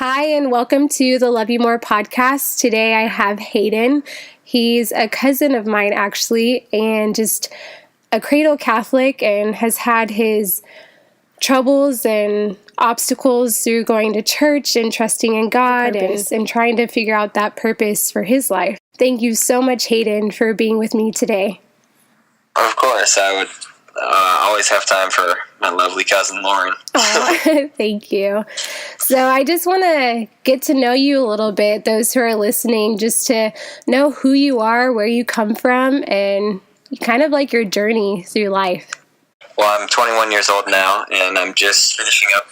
Hi, and welcome to the Love You More podcast. Today I have Hayden. He's a cousin of mine, actually, and just a cradle Catholic, and has had his troubles and obstacles through going to church and trusting in God and trying to figure out that purpose for his life. Thank you so much, Hayden, for being with me today. Of course, I would always have time for my lovely cousin Lauren. Thank you. So I just want to get to know you a little bit, those who are listening, just to know who you are, where you come from, and kind of like your journey through life. Well, I'm 21 years old now, and I'm just finishing up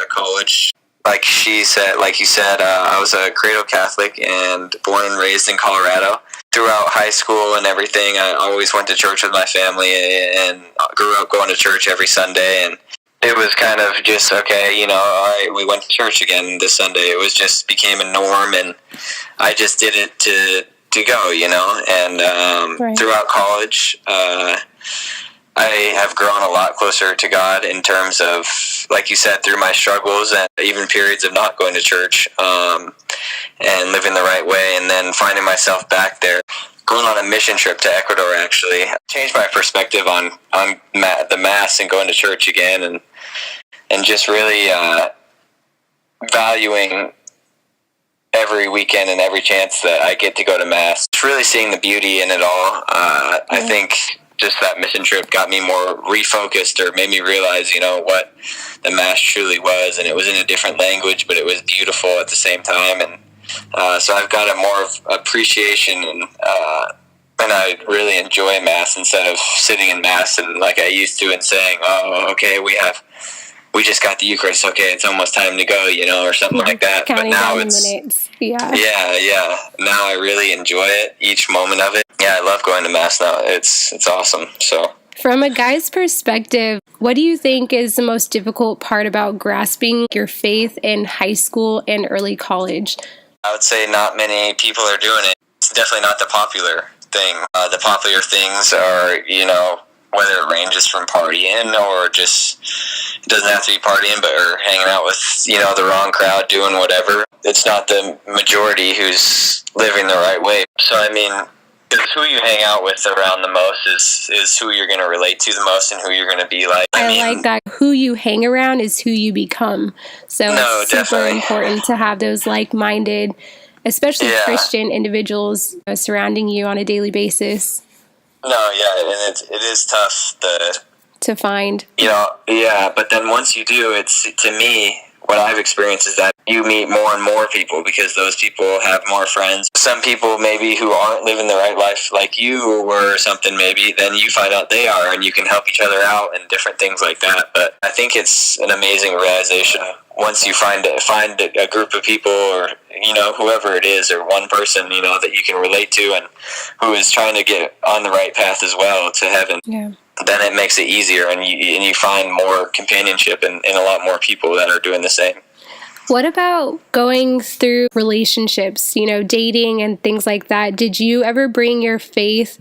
college. Like you said, I was a cradle Catholic and born and raised in Colorado. Throughout high school and everything, I always went to church with my family and grew up going to church every Sunday. And it was kind of just, okay, all right, we went to church again this Sunday. It was just became a norm, and I just did it to go, And Right. Throughout college, I have grown a lot closer to God in terms of, like you said, through my struggles and even periods of not going to church and living the right way, and then finding myself back there, going on a mission trip to Ecuador. Actually changed my perspective on the Mass and going to church again, and just really valuing every weekend and every chance that I get to go to Mass. It's really seeing the beauty in it all. I think just that mission trip got me more refocused, or made me realize, what the Mass truly was. And it was in a different language, but it was beautiful at the same time. And so I've got a more of appreciation, and I really enjoy Mass instead of sitting in Mass and like I used to and saying, oh, okay, we just got the Eucharist, okay, it's almost time to go, or something like that. Counting but now down it's the minutes. Yeah. Yeah. Now I really enjoy it, each moment of it. Yeah, I love going to Mass now. It's awesome. So, From a guy's perspective, what do you think is the most difficult part about grasping your faith in high school and early college? I would say not many people are doing it. It's definitely not the popular thing. The popular things are, whether it ranges from partying or just, it doesn't have to be partying, but or hanging out with, the wrong crowd, doing whatever. It's not the majority who's living the right way. So, because who you hang out with around the most is who you're going to relate to the most and who you're going to be like. I like that. Who you hang around is who you become. So it's super important to have those like-minded, especially Christian individuals surrounding you on a daily basis. No, yeah, and it is tough to find. But then once you do, it's, to me, what I've experienced is that you meet more and more people because those people have more friends. Some people maybe who aren't living the right life like you were or something, maybe, then you find out they are, and you can help each other out and different things like that. But I think it's an amazing realization once you find a group of people, or whoever it is, or one person that you can relate to and who is trying to get on the right path as well to heaven. Yeah. Then it makes it easier, and you find more companionship and a lot more people that are doing the same. What about going through relationships, dating and things like that? Did you ever bring your faith,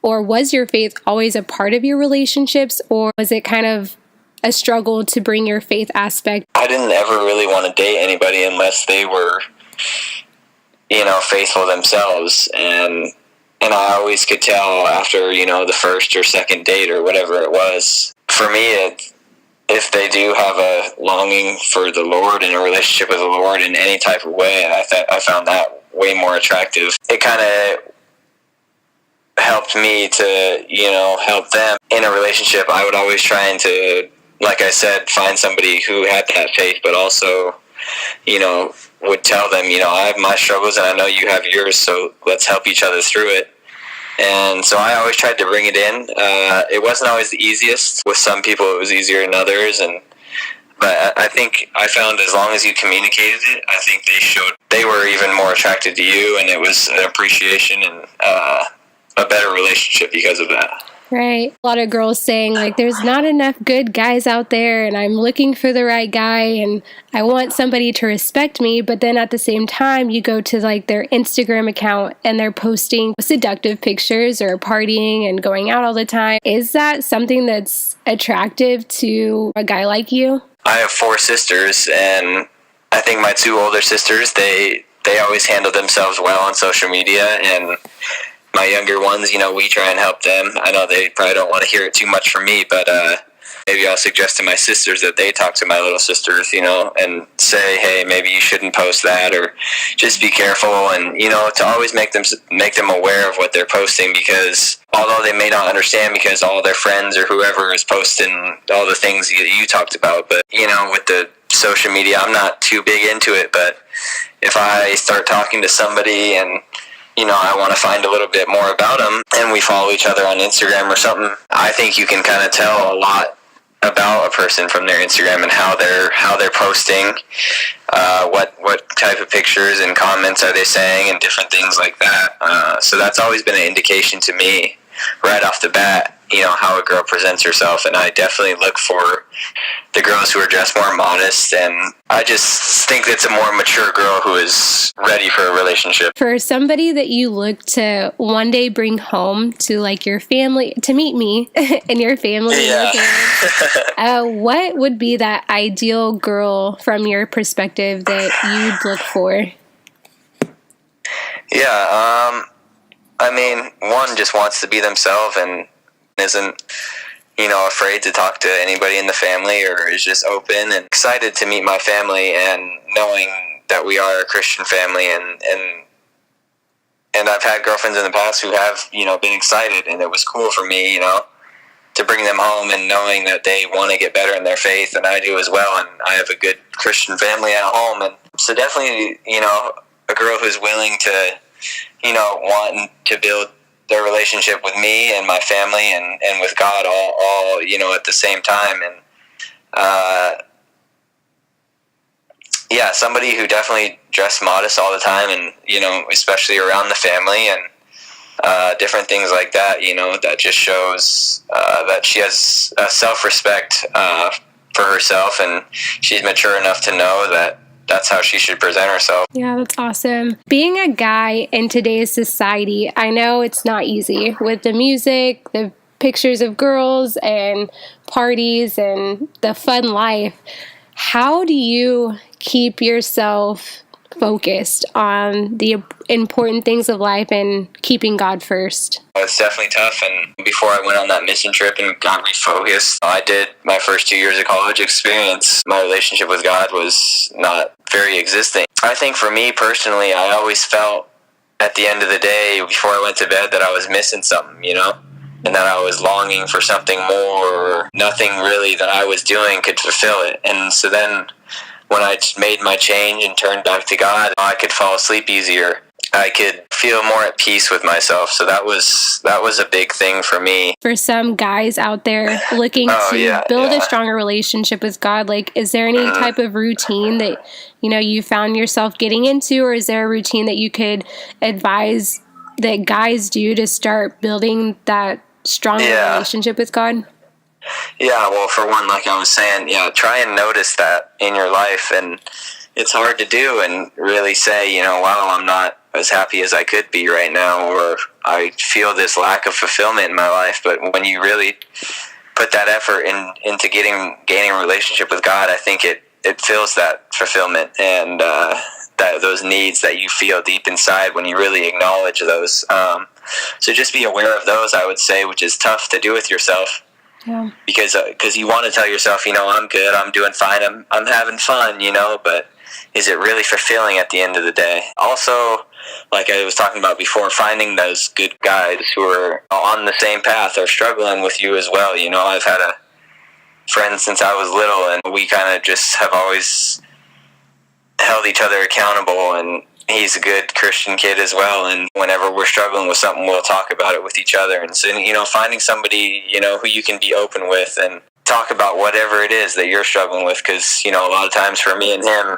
or was your faith always a part of your relationships, or was it kind of a struggle to bring your faith aspect? I didn't ever really want to date anybody unless they were, faithful themselves, and I always could tell after, the first or second date or whatever it was. For me, if they do have a longing for the Lord and a relationship with the Lord in any type of way, I found that way more attractive. It kind of helped me to, help them in a relationship. I would always try to, like I said, find somebody who had that faith, but also, would tell them, I have my struggles and I know you have yours, so let's help each other through it. And so I always tried to bring it in. It wasn't always the easiest. With some people it was easier than others, but I think I found as long as you communicated it, I think they were even more attracted to you, and it was an appreciation and a better relationship because of that. Right. A lot of girls saying, there's not enough good guys out there, and I'm looking for the right guy, and I want somebody to respect me. But then at the same time, you go to their Instagram account and they're posting seductive pictures or partying and going out all the time. Is that something that's attractive to a guy like you? I have 4 sisters, and I think my two older sisters, they always handle themselves well on social media, and my younger ones, we try and help them. I know they probably don't want to hear it too much from me, but maybe I'll suggest to my sisters that they talk to my little sisters, and say, hey, maybe you shouldn't post that, or just be careful, and to always make them aware of what they're posting, because although they may not understand because all their friends or whoever is posting all the things that you talked about, but with the social media, I'm not too big into it, but if I start talking to somebody and I want to find a little bit more about them, and we follow each other on Instagram or something, I think you can kind of tell a lot about a person from their Instagram and how they're posting, what type of pictures and comments are they saying, and different things like that. So that's always been an indication to me right off the bat, how a girl presents herself, and I definitely look for the girls who are dressed more modest, and I just think it's a more mature girl who is ready for a relationship. For somebody that you look to one day bring home to like your family, to meet me and your family, yeah. What would be that ideal girl from your perspective that you'd look for? Yeah, I mean, one just wants to be themselves and isn't, afraid to talk to anybody in the family, or is just open and excited to meet my family, and knowing that we are a Christian family, and I've had girlfriends in the past who have, been excited, and it was cool for me, to bring them home, and knowing that they want to get better in their faith, and I do as well, and I have a good Christian family at home, and so definitely, a girl who's willing to, want to build their relationship with me and my family and with God all at the same time, and somebody who definitely dressed modest all the time, and especially around the family, and different things like that, that just shows that she has self-respect for herself, and she's mature enough to know that that's how she should present herself. Yeah, that's awesome. Being a guy in today's society, I know it's not easy with the music, the pictures of girls and parties and the fun life. How do you keep yourself focused on the important things of life and keeping God first? It's definitely tough, and before I went on that mission trip and got refocused, I did my first 2 years of college experience. My relationship with God was not very existing. I think for me personally, I always felt at the end of the day, before I went to bed, that I was missing something, and that I was longing for something more, or nothing really that I was doing could fulfill it. And so then when I made my change and turned back to God, I could fall asleep easier. I could feel more at peace with myself. So that was a big thing for me. For some guys out there looking to build a stronger relationship with God, like, is there any type of routine that, you found yourself getting into, or is there a routine that you could advise that guys do to start building that stronger relationship with God? Yeah, well, for one, like I was saying, try and notice that in your life, and it's hard to do and really say, wow, I'm not as happy as I could be right now, or I feel this lack of fulfillment in my life. But when you really put that effort into gaining a relationship with God, I think it fills that fulfillment and that those needs that you feel deep inside when you really acknowledge those. So just be aware of those, I would say, which is tough to do with yourself. Yeah. Because you want to tell yourself, I'm good, I'm doing fine, I'm having fun, but is it really fulfilling at the end of the day? Also, like I was talking about before, finding those good guys who are on the same path or struggling with you as well. I've had a friend since I was little, and we kind of just have always held each other accountable, and he's a good Christian kid as well, and whenever we're struggling with something, we'll talk about it with each other. And so, finding somebody, who you can be open with and talk about whatever it is that you're struggling with, because, a lot of times for me and him,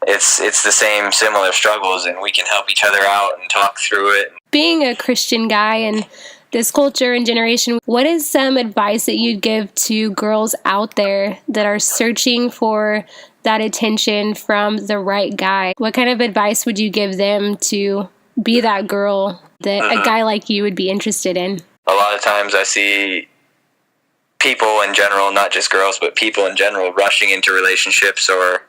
it's the same similar struggles, and we can help each other out and talk through it. Being a Christian guy in this culture and generation, what is some advice that you'd give to girls out there that are searching for that attention from the right guy? What kind of advice would you give them to be that girl that a guy like you would be interested in? A lot of times I see people in general, not just girls, but people in general, rushing into relationships or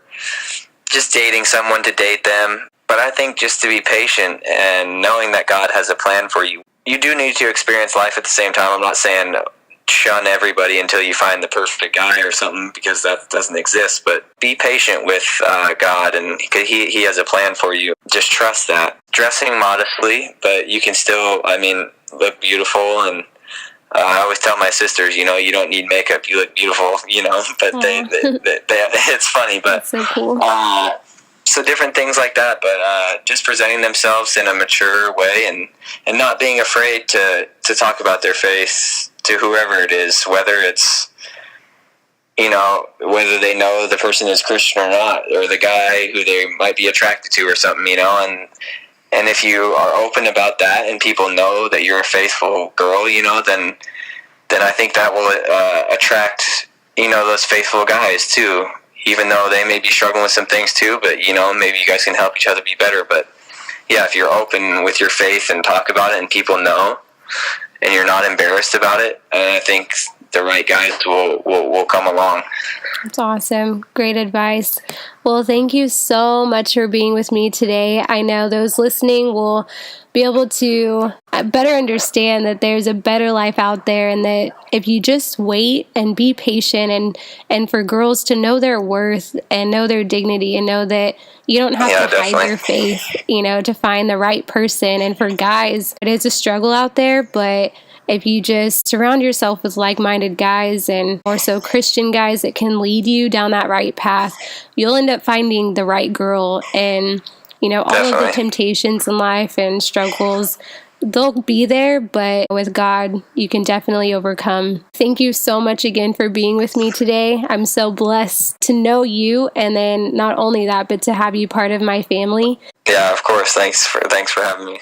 just dating someone to date them. But I think just to be patient and knowing that God has a plan for you. You do need to experience life at the same time. I'm not saying shun everybody until you find the perfect guy or something, because that doesn't exist. But be patient with God, and he has a plan for you. Just trust that. Dressing modestly, but you can still, look beautiful. And I always tell my sisters, you don't need makeup. You look beautiful, But they it's funny, but that's so cool. So different things like that, but just presenting themselves in a mature way, and not being afraid to talk about their faith to whoever it is, whether it's, whether they know the person is Christian or not, or the guy who they might be attracted to or something, and if you are open about that and people know that you're a faithful girl, then I think that will attract, those faithful guys too. Even though they may be struggling with some things too, but, maybe you guys can help each other be better. But, yeah, if you're open with your faith and talk about it and people know, and you're not embarrassed about it, I think the right guys will come along. That's awesome. Great advice. Well, thank you so much for being with me today. I know those listening will be able to better understand that there's a better life out there, and that if you just wait and be patient, and for girls to know their worth and know their dignity and know that you don't have to hide your faith, to find the right person. And for guys, it is a struggle out there, but if you just surround yourself with like-minded guys, and more so Christian guys that can lead you down that right path, you'll end up finding the right girl. And, all of the temptations in life and struggles, they'll be there, but with God, you can definitely overcome. Thank you so much again for being with me today. I'm so blessed to know you, and then not only that, but to have you part of my family. Yeah, of course. Thanks for having me.